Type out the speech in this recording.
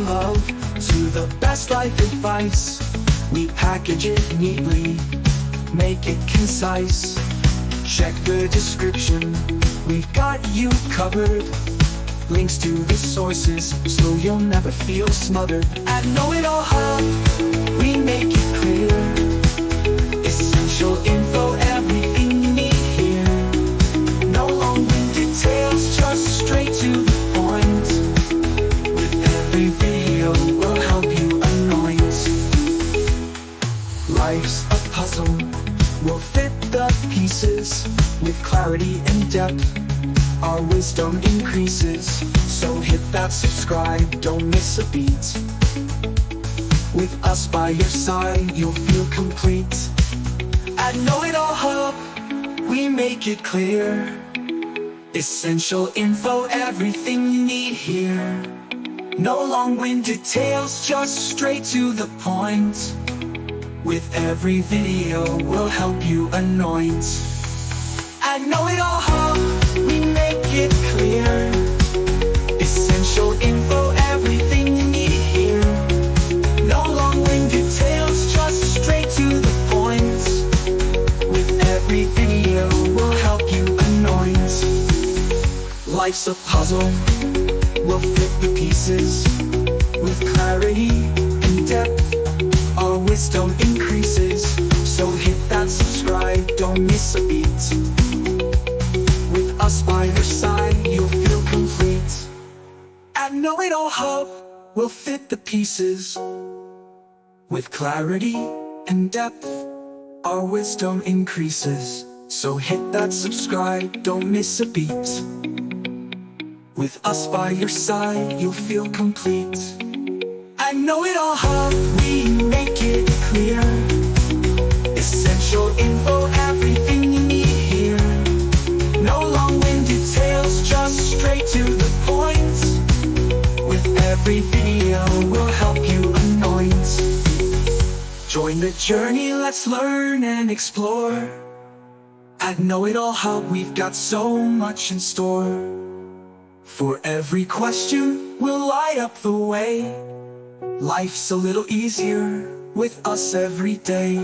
love to the best life advice. We package it neatly, make it concise. Check the description, we've got you covered. Links to the sources, so you'll never feel smothered. At Know It All Hub, we make it clear. Essential info, everything you need here. No long-winded tales, just straight to the point. With every video, we'll help you anoint. Life's a puzzle, we'll fit the pieces. With clarity and depth, our wisdom increases. So hit that subscribe, don't miss a beat. With us by your side, you'll feel complete. At Know It All Hub, we make it clear. Essential info, everything you need here. No long-winded tales, just straight to the point. With every video, we'll help you anoint. At Know It All Hub, we make it clear. Essential info, everything you need here. No long-winded tales, just straight to the point. With every video, we'll help you anoint. Life's a puzzle, we'll fit the pieces. With clarity and depth, our wisdom increases. So hit that subscribe, don't miss a beat. With us by your side, you'll feel complete. At Know It All Hub, we'll fit the pieces. With clarity and depth, our wisdom increases. So hit that subscribe, don't miss a beat. With us by your side, you'll feel complete. At Know It All Hub, we make it clear. Essential info, everything you need here. No long-winded tales, just straight to the point. With every video, we'll help you anoint. Join the journey, let's learn and explore. At Know It All Hub, we've got so much in store. For every question, we'll light up the way. Life's a little easier with us every day.